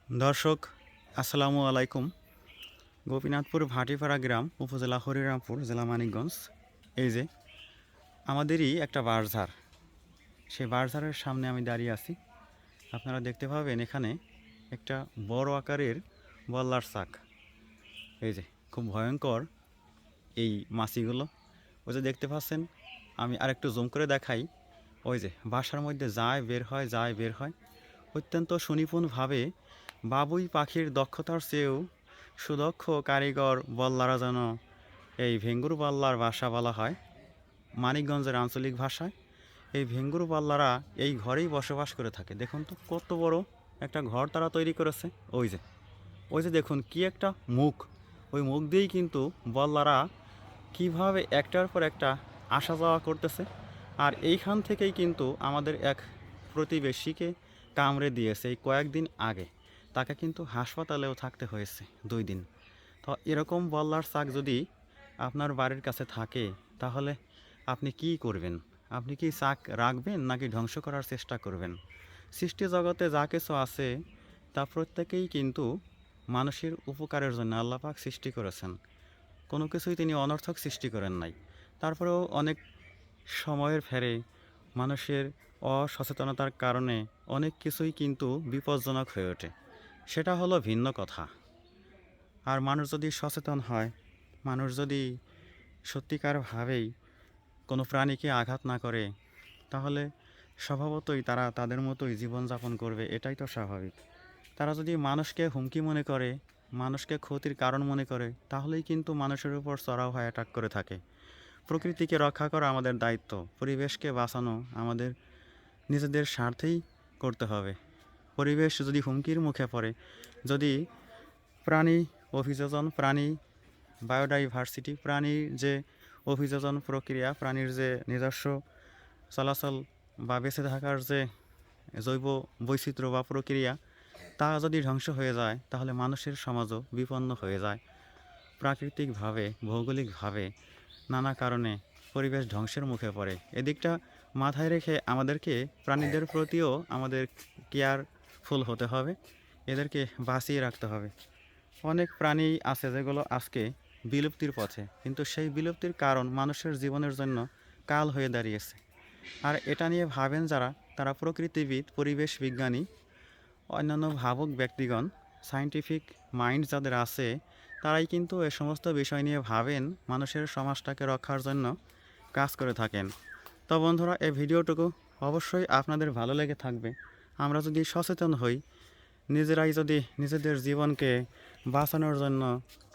দর্শক আসসালামু আলাইকুম। গোপীনাথপুর ভাটিপাড়া গ্রাম, উপজেলা হরিরামপুর, জেলা মানিকগঞ্জ। এই যে আমাদেরই একটা বাঁশঝাড়, সেই বাঁশঝাড়ের সামনে আমি দাঁড়িয়ে আছি। আপনারা দেখতে পাবেন এখানে একটা বড় আকারের বল্লার শাক। এই যে খুব ভয়ঙ্কর এই মাছিগুলো। ওই যে দেখতে পাচ্ছেন, আমি আরেকটু জুম করে দেখাই। ওই যে বাসার মধ্যে যায় বের হয়, যায় বের হয়। অত্যন্ত সুনিপুণভাবে বাবুই পাখির দক্ষতার চেয়েও সুদক্ষ কারিগর বল্লারা যেন এই ভেঙ্গুর বল্লার বাসা বলা হয় মানিকগঞ্জের আঞ্চলিক ভাষায়। এই ভেঙ্গুর বল্লারা এই ঘরেই বসবাস করে থাকে। দেখুন তো কত বড় একটা ঘর তারা তৈরি করেছে। ওই যে দেখুন কি একটা মুখ, ওই মুখ দিয়েই কিন্তু বল্লারা কিভাবে একটার পর একটা আসা যাওয়া করতেছে। আর এইখান থেকেই কিন্তু আমাদের এক প্রতিবেশীকে কামড়ে দিয়েছে এই কয়েকদিন আগে। তাকে কিন্তু হাসপাতালেও থাকতে হয়েছে 2 দিন। তো এরকম বল্লার শাক যদি আপনার বাড়ির কাছে থাকে, তাহলে আপনি কি করবেন? আপনি কি শাক রাখবেন নাকি ধ্বংস করার চেষ্টা করবেন? সৃষ্টি জগতে যা কিছু আছে তা প্রত্যেকেই কিন্তু মানুষের উপকারের জন্য আল্লাহ পাক সৃষ্টি করেছেন। কোনো কিছুই তিনি অনর্থক সৃষ্টি করেন নাই। তারপরেও অনেক সময়ের ফেরে মানুষের অসচেতনতার কারণে অনেক কিছুই কিন্তু বিপজ্জনক হয়ে ওঠে। সেটা হলো ভিন্ন কথা। আর মানুষ যদি সচেতন হয়, মানুষ যদি সত্যিকারভাবেই কোনো প্রাণীকে আঘাত না করে, তাহলে স্বভাবতই তারা তাদের মতোই জীবনযাপন করবে, এটাই তো স্বাভাবিক। তারা যদি মানুষকে হুমকি মনে করে, মানুষকে ক্ষতির কারণ মনে করে, তাহলেই কিন্তু মানুষের উপর চড়াও হয়ে অ্যাটাক করে থাকে। প্রকৃতিকে রক্ষা করা আমাদের দায়িত্ব, পরিবেশকে বাঁচানো আমাদের নিজেদের স্বার্থেই করতে হবে। পরিবেশ যদি হুমকির মুখে পড়ে, যদি প্রাণী অভিযোজন, প্রাণী বায়োডাইভার্সিটি, প্রাণীর যে অভিযোজন প্রক্রিয়া, প্রাণীর যে নিজস্ব চলাচল বা বেঁচে থাকার যে জৈব বৈচিত্র্য বা প্রক্রিয়া, তা যদি ধ্বংস হয়ে যায়, তাহলে মানুষের সমাজও বিপন্ন হয়ে যায়। প্রাকৃতিকভাবে, ভৌগোলিকভাবে নানা কারণে পরিবেশ ধ্বংসের মুখে পড়ে। এদিকটা মাথায় রেখে আমাদেরকে প্রাণীদের প্রতিও আমাদের কেয়ারফুল হতে হবে, এদেরকে বাঁচিয়ে রাখতে হবে। অনেক প্রাণী আছে যেগুলো আজকে বিলুপ্তির পথে, কিন্তু সেই বিলুপ্তির কারণ মানুষের জীবনের জন্য কাল হয়ে দাঁড়িয়েছে। আর এটা নিয়ে ভাবেন যারা, তারা প্রকৃতিবিদ, পরিবেশ বিজ্ঞানী, অন্যান্য ভাবুক ব্যক্তিগণ, সায়েন্টিফিক মাইন্ড যাদের আছে, তারাই কিন্তু এ সমস্ত বিষয় নিয়ে ভাবেন, মানুষের সমাজটাকে রক্ষার জন্য কাজ করে থাকেন। তো বন্ধুরা, এই ভিডিওটুকু অবশ্যই আপনাদের ভালো লেগে থাকবে। আমরা যদি সচেতন হই, নিজেরাই যদি নিজেদের জীবনকে বাঁচানোর জন্য